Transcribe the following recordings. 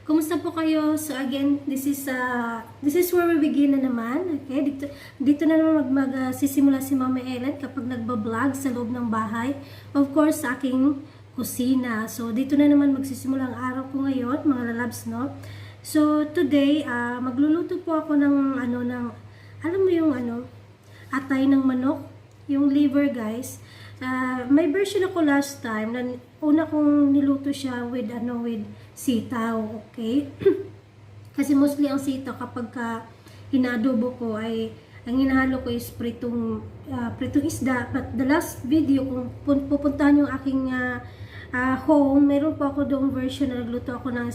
Kumusta po kayo? So again, this is where we begin na naman. Okay? Dito na naman sisimula si Mama Ellen kapag nagba-vlog sa loob ng bahay. Of course, sa aking kusina. So dito na naman magsisimula ang araw ko ngayon, mga lalabs, no? So today, magluluto po ako ng alam mo yung atay ng manok, yung liver, guys. May version ako last time na una kong niluto siya with sitaw, okay? Kasi mostly ang sitaw kapag inadobo ko ay ang hinahalo ko is pritong isda. But the last video kung pupuntahan yung aking home, meron po ako doong version na nagluto ako ng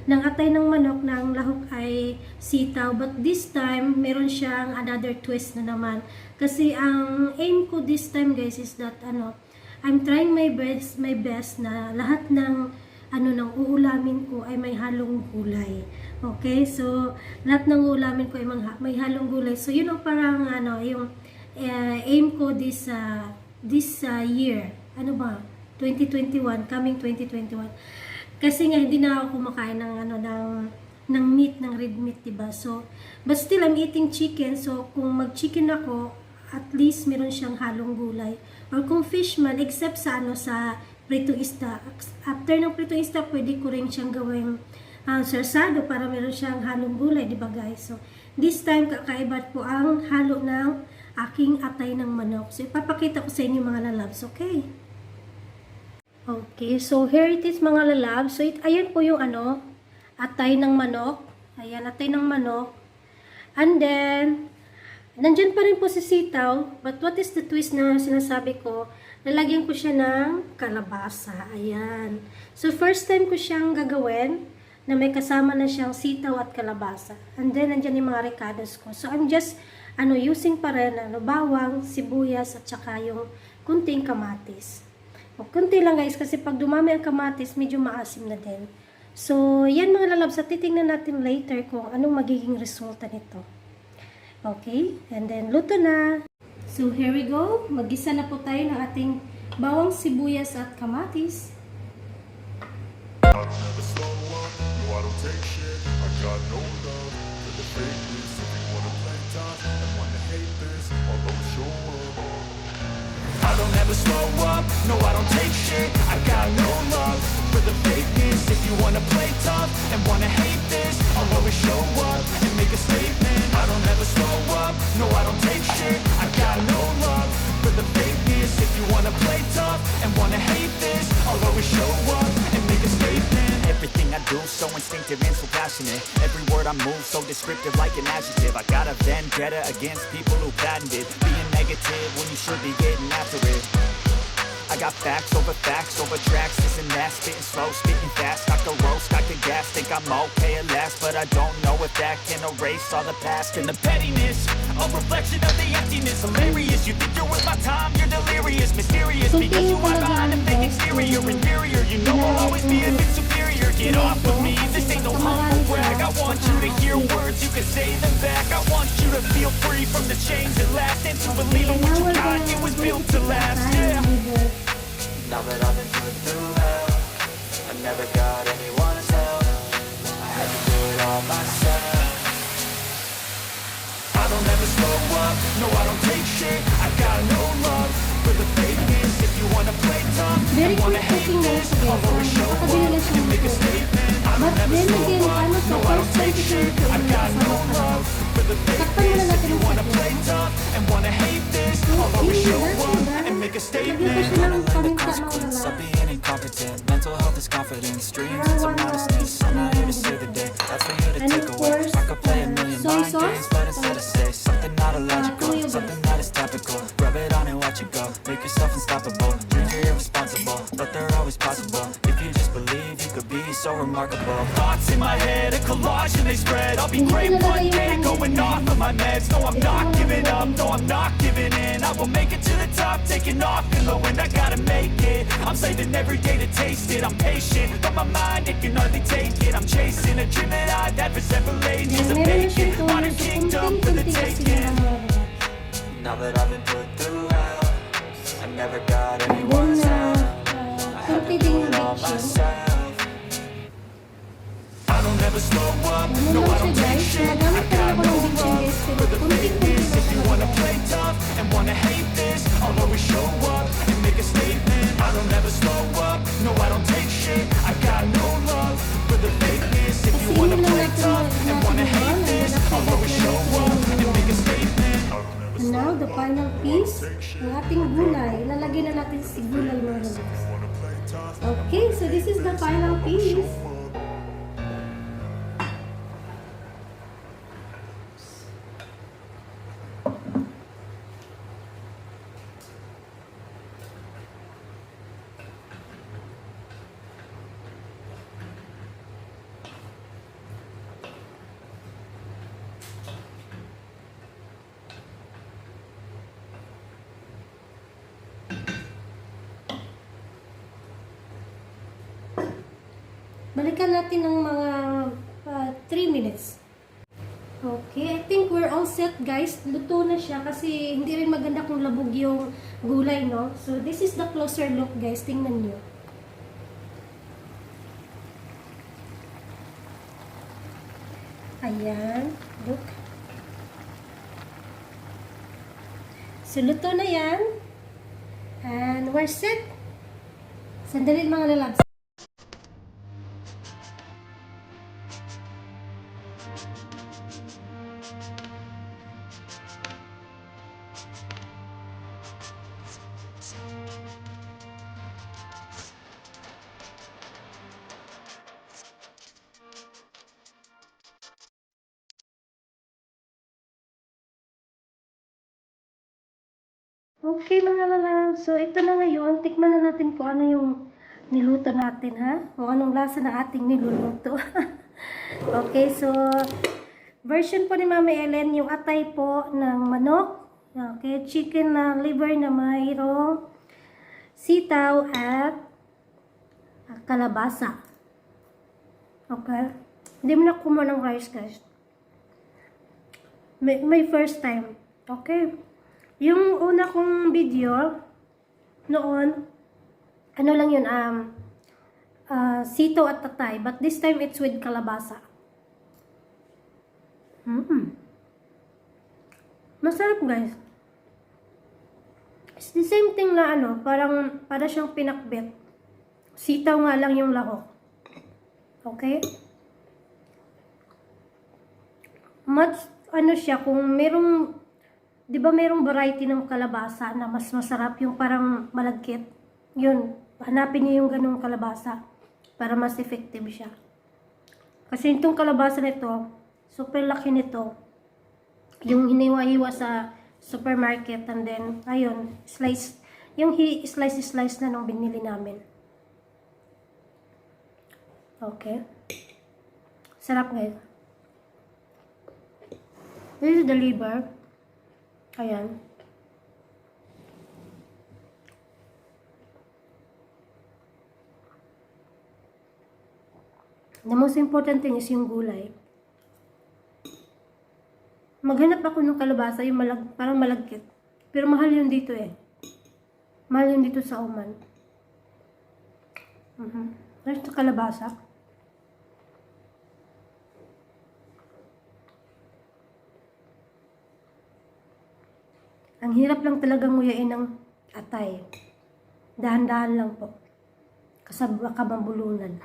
atay ng manok ng lahok ay sitaw. But this time, meron siyang another twist na naman. Kasi ang aim ko this time, guys, is that I'm trying my best na lahat ng ng uulamin ko ay may halong gulay. Okay? So, lahat ng uulamin ko ay may halong gulay. So, yun ang parang yung aim ko this year. 2021, coming 2021. Kasi nga hindi na ako kumakain ng meat, ng red meat, diba? So, but still I'm eating chicken. So, kung mag-chicken ako, at least meron siyang halong gulay. Or kung fish man, except sa pritong isda. After ng pritong isda, pwede ko rin siyang gawing sarsado para meron siyang halong gulay, diba guys? So, this time, kakaiba po ang halo ng aking atay ng manok. So, ipapakita ko sa inyo mga lalabs, okay? Okay, so here it is mga lalabs. So, ayan po yung atay ng manok. Ayan, atay ng manok. And then, nandyan pa rin po si sitaw, but what is the twist na sinasabi ko? Lalagyan ko siya ng kalabasa. Ayan. So, first time ko siyang gagawin na may kasama na siyang sitaw at kalabasa. And then, nandyan yung mga ricados ko. So, I'm just, using pa rin, bawang, sibuyas, at saka yung kunting kamatis. O, kunti lang guys, kasi pag dumami ang kamatis, medyo maasim na din. So, yan mga lalabs, at titingnan natin later kung anong magiging resulta nito. Okay, and then luto na. So here we go. Mag-gisa na po tayo ng ating bawang, sibuyas at kamatis. I don't ever slow up, no I don't take shit. I got no love for the fakeness. If you wanna play tough and wanna hate this, I'll always show up and make a statement. I don't ever slow up, no I don't take shit. I got no love for the fakeness. If you wanna play tough and wanna hate this, I'll always show up and make a statement. Everything I do so instinctive and so passionate. Every word I move so descriptive like an adjective. I got a vendetta against people who patented being negative when you should be getting after it. I got facts over tracks, this and that, spitting slow, speaking fast, I could roast, I could gas, think I'm okay at last, but I don't know if that can erase all the past and the pettiness, a reflection of the emptiness, hilarious, you think you're worth my time, you're delirious, mysterious, because you hide behind a fake exterior, inferior, you know I'll always be a bit superior, get off of me, this ain't no humble brag, I want you to hear words, you can say them back, I want you to feel free from the chains that last, and to believe in what you got, it was built to last, yeah. Now that I've been put through hell, I never got anyone's help, I had to do it all myself. I don't ever slow up, no I don't take shit, I got no love for the fakeness. If you wanna play tough and wanna hate this, I'll always show up and make a statement. I don't ever slow up, no I don't take shit, I got no love for the fakeness. If you wanna play tough and wanna hate this, I'll always show up and make a statement. Of being incompetent, mental health is confidence, dreams and some honesty. I'm not here to save the day, that's for you to take away. I could play a million mind games, but instead I say something not illogical, something that is topical. Rub it on and watch it go, make yourself unstoppable. Dreams are irresponsible, but they're always possible. If you just believe, you could be so remarkable. Thoughts in my head, a collage and they spread. I'll be great one day, going off of my meds. No, I'm not giving up, no, I'm not giving in. I will make it to the top, taking off in the wind. I gotta make it, I'm saving every day to taste it. I'm patient, but my mind, it can hardly take it. I'm chasing a dream that I've had for several late years of vacant. Modern kingdom for the taking. Now that I've been put through hell, I never got anyone's help, I had to do it all myself. I don't always show up and make a statement. I don't ever slow up, no I don't take shit. I got no love for the fakeness. If you wanna play tough and wanna hate this, I'll always show up and make a statement. And now, the final piece, ang ating gulay. Ilalagay na natin si gulay mga loves. Okay, so this is the final piece. Balikan natin ng mga 3 minutes. Okay, I think we're all set guys. Luto na siya kasi hindi rin maganda kung labog yung gulay, no? So this is the closer look guys. Tingnan nyo. Ayan. Look. So luto na yan. And we're set. Sandali mga lalabs. Okay mga lalab, so ito na ngayon, tikman na natin kung ano yung niluto natin ha, kung anong lasa na ating niluluto. Okay, so version po ni Mama Ellen, yung atay po ng manok, okay, chicken na liver na mayroong sitaw at kalabasa. Okay, hindi mo na kumuha ng rice guys. May first time, okay. Yung una kong video noon, ano lang yun, sitaw at tatay. But this time, it's with kalabasa. Masarap, guys. It's the same thing na para siyang pinakbet. Sitaw nga lang yung lahok. Okay? Much, siya, kung merong, di ba merong variety ng kalabasa na mas masarap yung parang malagkit? Yun, hanapin niyo yung ganung kalabasa para mas effective siya. Kasi itong kalabasa nito, super laki nito. Yung hiniwa-hiwa sa supermarket and then, ayun, slice. Yung slice na nung binili namin. Okay. Sarap guys. This is the liver. Ayan. The most important thing is yung gulay. Maghanap ako ng kalabasa, yung parang malagkit. Pero mahal yun dito eh. Mahal yun dito sa Oman. There's the kalabasa. Ang hirap lang talaga nguyain ng atay. Dahan-dahan lang po. Kasi baka mabulunan.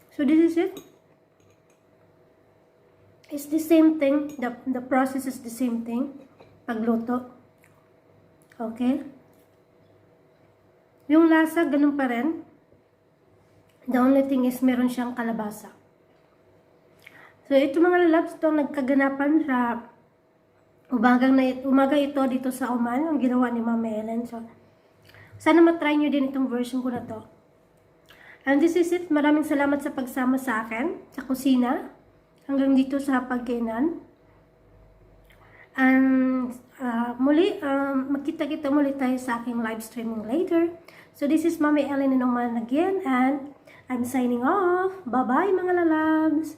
So this is it. It's the same thing. The process is the same thing. Pagluto. Okay? Yung lasa, ganun pa rin. The only thing is meron siyang kalabasa. So, ito mga lalabs, ito nagkaganapan sa umaga ito dito sa Oman, ang ginawa ni Mama Ellen. So, sana matry nyo din itong version ko na to. And this is it. Maraming salamat sa pagsama sa akin, sa kusina, hanggang dito sa pagkainan. And muli, magkita-kita muli tayo sa aking live streaming later. So, this is Mama Ellen in Oman again, and I'm signing off. Bye-bye mga lalabs!